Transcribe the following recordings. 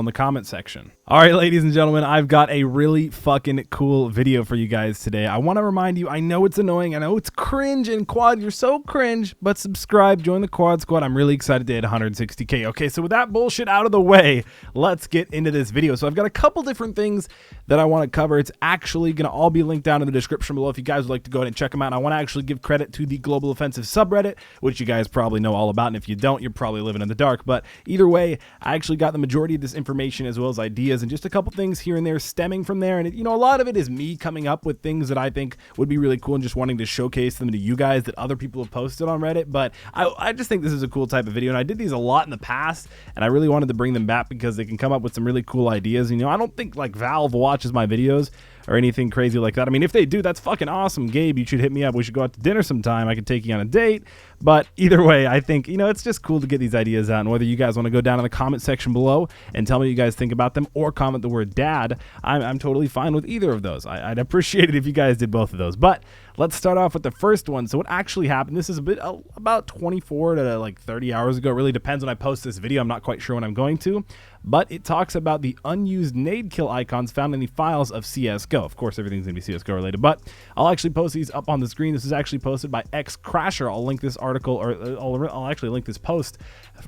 on the comment section. All right, ladies and gentlemen, I've got a really fucking cool video for you guys today. I want to remind you, I know it's annoying, I know it's cringe, and Quad, you're so cringe, but subscribe, join the Quad Squad. I'm really excited to hit 160K. Okay, so with that bullshit out of the way, let's get into this video. So I've got a couple different things that I want to cover. It's actually going to all be linked down in the description below if you guys would like to go ahead and check them out. And I want to actually give credit to the Global Offensive subreddit, which you guys probably know all about, and if you don't, you're probably living in the dark. But either way, I actually got the majority of this information as well as ideas and just a couple things here and there stemming from there. And it, you know, a lot of it is me coming up with things that I think would be really cool and just wanting to showcase them to you guys that other people have posted on Reddit. But I just think this is a cool type of video, and I did these a lot in the past, and I really wanted to bring them back because they can come up with some really cool ideas. You know, I don't think like Valve watches my videos or anything crazy like that. I mean, if they do, that's fucking awesome. Gabe, you should hit me up. We should go out to dinner sometime. I could take you on a date. But either way, I think, you know, it's just cool to get these ideas out. And whether you guys want to go down in the comment section below and tell me what you guys think about them, or comment the word dad, I'm totally fine with either of those. I'd appreciate it if you guys did both of those. But let's start off with the first one. So what actually happened, this is a bit about 24 to like 30 hours ago. It really depends when I post this video. I'm not quite sure when I'm going to. But it talks about the unused nade kill icons found in the files of CSGO. Of course, everything's going to be CSGO related, but I'll actually post these up on the screen. This is actually posted by XCrasher. I'll link this article, or I'll actually link this post,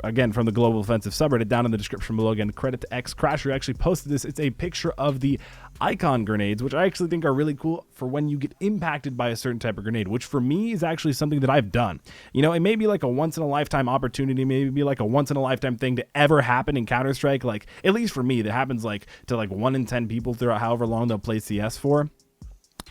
again, from the Global Offensive subreddit down in the description below. Again, credit to XCrasher who actually posted this. It's a picture of the icon grenades, which I actually think are really cool for when you get impacted by a certain type of grenade, which for me is actually something that I've done. You know, it may be like a once-in-a-lifetime opportunity, maybe like a once-in-a-lifetime thing to ever happen in Counter-Strike. Like, at least for me, that happens like to like 1 in 10 people throughout however long they'll play CS for.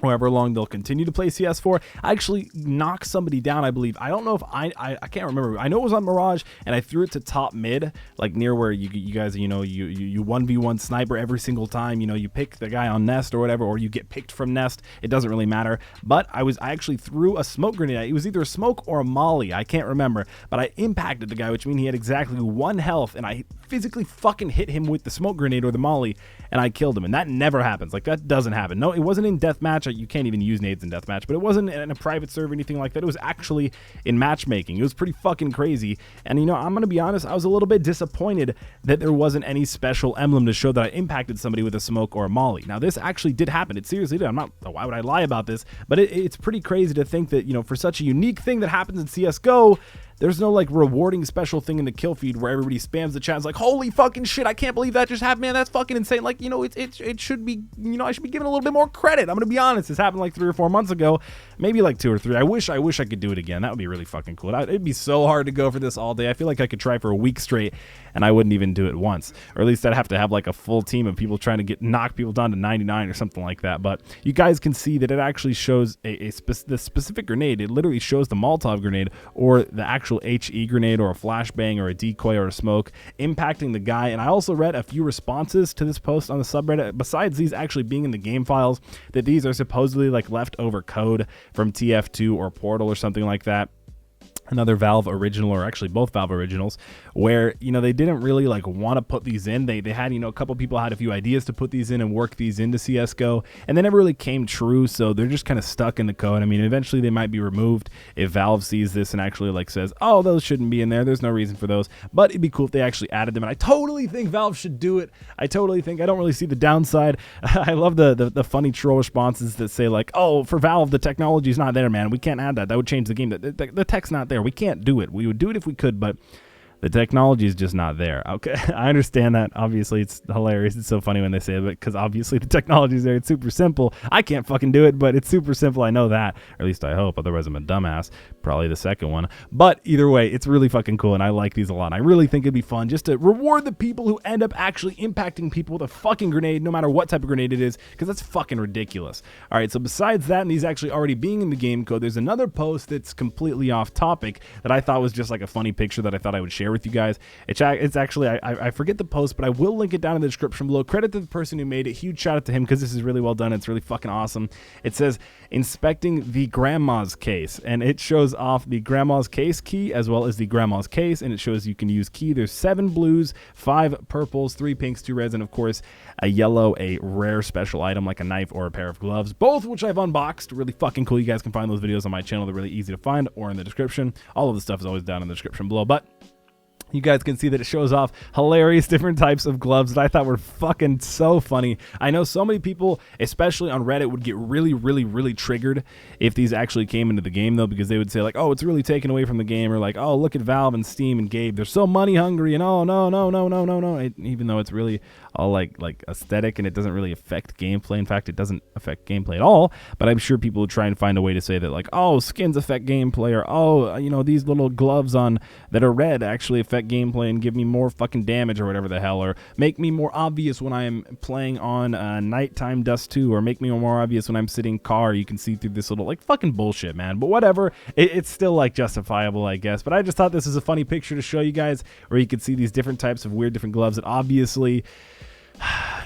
However long they'll continue to play CS for. I actually knocked somebody down, I believe. I don't know if I can't remember. I know it was on Mirage, and I threw it to top mid, like near where you guys, you know, you 1v1 sniper every single time. You know, you pick the guy on Nest or whatever, or you get picked from Nest. It doesn't really matter. But I actually threw a smoke grenade. It was either a smoke or a molly. I can't remember. But I impacted the guy, which means he had exactly 1 health, and I physically fucking hit him with the smoke grenade or the molly, and I killed him. And that never happens. Like, that doesn't happen. No, it wasn't in deathmatch. You can't even use nades in deathmatch, but it wasn't in a private server or anything like that. It was actually in matchmaking. It was pretty fucking crazy. And you know, I'm gonna be honest, I was a little bit disappointed that there wasn't any special emblem to show that I impacted somebody with a smoke or a molly. Now, this actually did happen. It seriously did. Why would I lie about this? But it's pretty crazy to think that, you know, for such a unique thing that happens in CSGO, there's no like rewarding special thing in the kill feed where everybody spams the chat like, holy fucking shit, I can't believe that just happened, man. That's fucking insane. Like, you know, it should be, you know, I should be given a little bit more credit. I'm gonna be honest. This happened like 3 or 4 months ago, maybe like 2 or 3. I wish I could do it again. That would be really fucking cool. It'd be so hard to go for this all day. I feel like I could try for a week straight and I wouldn't even do it once, or at least I'd have to have like a full team of people trying to knock people down to 99 or something like that. But you guys can see that it actually shows the specific grenade. It literally shows the Molotov grenade or the actual HE grenade, or a flashbang, or a decoy, or a smoke impacting the guy. And I also read a few responses to this post on the subreddit, besides these actually being in the game files, that these are supposedly like leftover code from TF2 or Portal or something like that. Another Valve original, or actually both Valve originals, where, you know, they didn't really like want to put these in. They had, you know, a couple people had a few ideas to put these in and work these into CSGO, and they never really came true, so they're just kind of stuck in the code. I mean, eventually they might be removed if Valve sees this and actually like says, oh, those shouldn't be in there, there's no reason for those. But it'd be cool if they actually added them, and I totally think Valve should do it. I don't really see the downside. I love the funny troll responses that say like, oh, for Valve the technology's not there, man, we can't add that, that would change the game. The tech's not there. We can't do it. We would do it if we could, but the technology is just not there. Okay, I understand that. Obviously, it's hilarious. It's so funny when they say it, because obviously the technology is there. It's super simple. I can't fucking do it, but it's super simple. I know that, or at least I hope. Otherwise, I'm a dumbass. Probably the second one. But either way, it's really fucking cool, and I like these a lot. I really think it'd be fun just to reward the people who end up actually impacting people with a fucking grenade, no matter what type of grenade it is, because that's fucking ridiculous. All right, so besides that, and these actually already being in the game code, there's another post that's completely off topic that I thought was just like a funny picture that I thought I would share with you guys. It's actually, I forget the post, but I will link it down in the description below. Credit to the person who made it. Huge shout out to him, because this is really well done. It's really fucking awesome. It says, inspecting the grandma's case, and it shows off the grandma's case key as well as the grandma's case, and it shows you can use key. There's 7 blues, 5 purples, 3 pinks, 2 reds, and of course a yellow, a rare special item like a knife or a pair of gloves, both which I've unboxed. Really fucking cool. You guys can find those videos on my channel. They're really easy to find, or in the description. All of the stuff is always down in the description below. But You guys can see that it shows off hilarious different types of gloves that I thought were fucking so funny. I know so many people, especially on Reddit, would get really triggered if these actually came into the game, though, because they would say, like, oh, it's really taken away from the game, or like, oh, look at Valve and Steam and Gabe, they're so money hungry, and oh, no. Even though it's really all like aesthetic and it doesn't really affect gameplay. In fact, it doesn't affect gameplay at all, but I'm sure people would try and find a way to say that, like, oh, skins affect gameplay, or oh, you know, these little gloves on that are red actually affect gameplay and give me more fucking damage or whatever the hell, or make me more obvious when I am playing on nighttime Dust 2, or make me more obvious when I'm sitting car, you can see through this little, like, fucking bullshit, man. But whatever, it's still like justifiable, I guess. But I just thought this was a funny picture to show you guys, where you could see these different types of weird different gloves that obviously,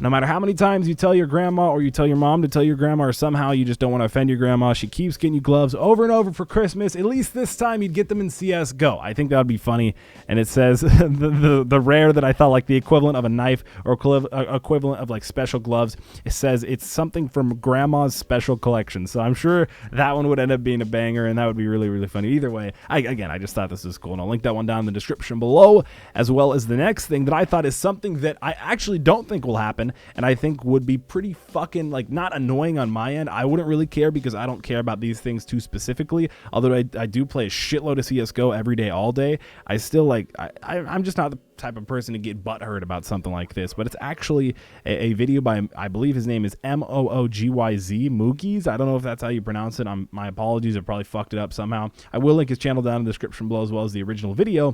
no matter how many times you tell your grandma or you tell your mom to tell your grandma, or somehow you just don't want to offend your grandma, she keeps getting you gloves over and over for Christmas. At least this time you'd get them in CSGO. I think that would be funny. And it says the rare that I thought like the equivalent of a knife, or equivalent of like special gloves. It says it's something from grandma's special collection. So I'm sure that one would end up being a banger, and that would be really funny. Either way, I just thought this was cool, and I'll link that one down in the description below, as well as the next thing that I thought is something that I actually don't think will happen, and I think would be pretty fucking, like, not annoying on my end. I wouldn't really care because I don't care about these things too specifically, although I do play a shitload of CSGO every day, all day. I still, like, I'm just not the type of person to get butthurt about something like this, but it's actually a video by, I believe his name is MOOGYZ, Moogies. I don't know if that's how you pronounce it. My apologies, I probably fucked it up somehow. I will link his channel down in the description below, as well as the original video.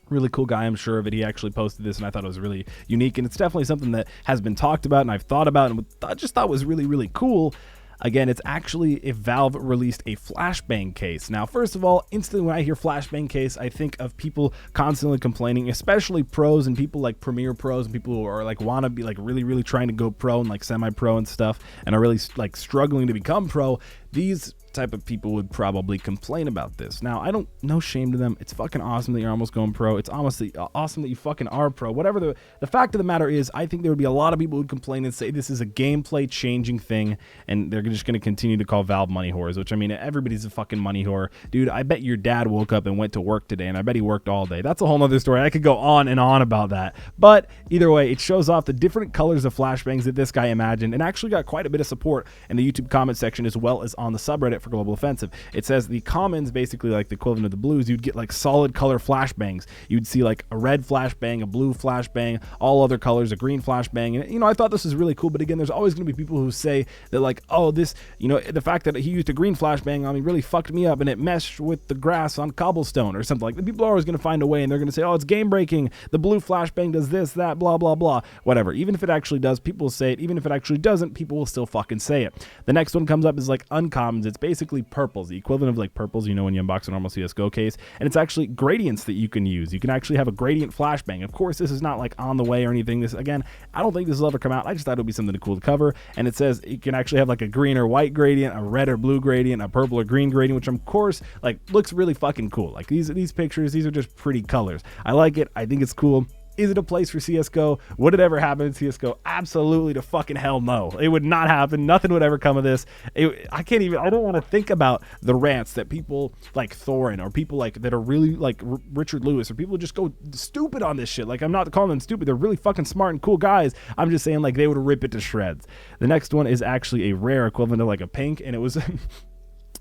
Really cool guy, I'm sure of it. He actually posted this, and I thought it was really unique, and it's definitely something that has been talked about and I've thought about, and I just thought was really cool. Again, it's actually if Valve released a flashbang case. Now, first of all, instantly when I hear flashbang case, I think of people constantly complaining, especially pros and people like premier pros and people who are like want to be like really trying to go pro and like semi-pro and stuff, and are really like struggling to become pro. These type of people would probably complain about this. Now, I don't, no shame to them. It's fucking awesome that you're almost going pro. It's honestly awesome that you fucking are pro. Whatever the fact of the matter is, I think there would be a lot of people who would complain and say this is a gameplay changing thing, and they're just going to continue to call Valve money whores, which, I mean, everybody's a fucking money whore. Dude, I bet your dad woke up and went to work today, and I bet he worked all day. That's a whole nother story. I could go on and on about that. But either way, it shows off the different colors of flashbangs that this guy imagined, and actually got quite a bit of support in the YouTube comment section, as well as on the subreddit for Global Offensive. It says the commons, basically like the equivalent of the blues, you'd get like solid color flashbangs. You'd see like a red flashbang, a blue flashbang, all other colors, a green flashbang. And, you know, I thought this was really cool, but again, there's always going to be people who say that, like, oh, this, you know, the fact that he used a green flashbang on me really fucked me up, and it meshed with the grass on cobblestone or something like that. People are always going to find a way, and they're going to say, oh, it's game breaking. The blue flashbang does this, that, blah, blah, blah, whatever. Even if it actually does, people will say it. Even if it actually doesn't, people will still fucking say it. The next one comes up is like uncommons. It's basically purples, the equivalent of like purples, you know, when you unbox a normal CSGO case, and it's actually gradients that you can use. You can actually have a gradient flashbang. Of course, this is not like on the way or anything. This, again, I don't think this will ever come out. I just thought it would be something cool to cover, and it says you can actually have like a green or white gradient, a red or blue gradient, a purple or green gradient, which of course like looks really fucking cool. Like these pictures, these are just pretty colors. I like it. I think it's cool. Is it a place for CSGO? Would it ever happen in CSGO? Absolutely to fucking hell no. It would not happen. Nothing would ever come of this. I don't want to think about the rants that people like Thorin, or people like that are really like Richard Lewis, or people just go stupid on this shit. Like, I'm not calling them stupid. They're really fucking smart and cool guys. I'm just saying, like, they would rip it to shreds. The next one is actually a rare equivalent of like a pink, and it was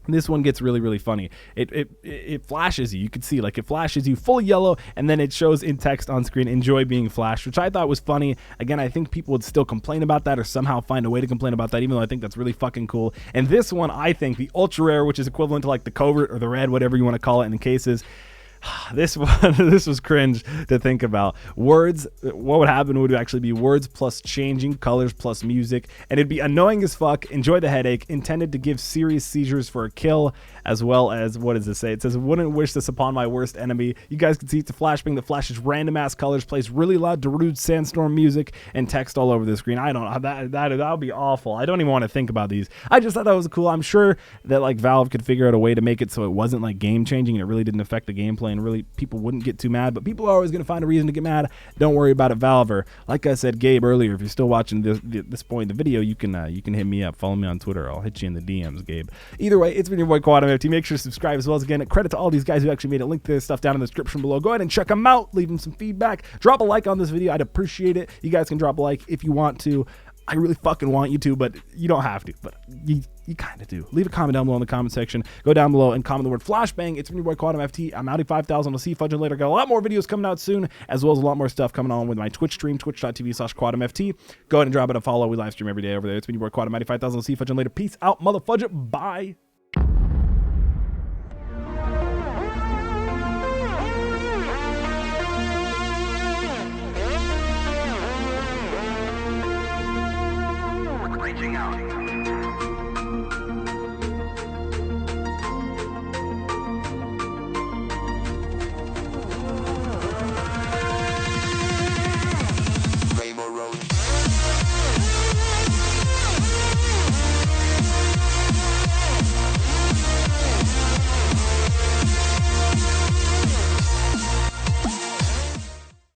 this one gets really funny. It flashes you. You can see, like, it flashes you full yellow, and then it shows in text on screen, enjoy being flashed, which I thought was funny. Again, I think people would still complain about that, or somehow find a way to complain about that, even though I think that's really fucking cool. And this one, I think the ultra rare, which is equivalent to like the covert or the red, whatever you want to call it in the cases, this one, this was cringe to think about. Words, what would happen would actually be words plus changing colors plus music, and it'd be annoying as fuck, enjoy the headache, intended to give serious seizures for a kill, as well as, what does it say? It says, wouldn't wish this upon my worst enemy. You guys can see it's a flashbang that flashes random ass colors, plays really loud Darude sandstorm music, and text all over the screen. I don't know, that would be awful. I don't even want to think about these. I just thought that was cool. I'm sure that like Valve could figure out a way to make it so it wasn't like game changing and it really didn't affect the gameplay gameplay and really people wouldn't get too mad, but people are always going to find a reason to get mad. Don't worry about it, Valver. Like I said, Gabe, earlier, if you're still watching this point in the video, you can hit me up. Follow me on Twitter. I'll hit you in the DMs, Gabe. Either way, it's been your boy Quadmft. Make sure to subscribe as well. As again, credit to all these guys who actually made it. Link to this stuff down in the description below. Go ahead and check them out. Leave them some feedback. Drop a like on this video. I'd appreciate it. You guys can drop a like if you want to. I really fucking want you to, but you don't have to. But you kind of do. Leave a comment down below in the comment section. Go down below and comment the word flashbang. It's been your boy Quadmft. I'm Audi 5000. I'll see you fudging later. Got a lot more videos coming out soon, as well as a lot more stuff coming on with my Twitch stream, twitch.tv/Quadmft. Go ahead and drop it a follow. We live stream every day over there. It's been your boy Quadmft 5000. I'll see you fudging later. Peace out, motherfudger. Bye. Reaching out.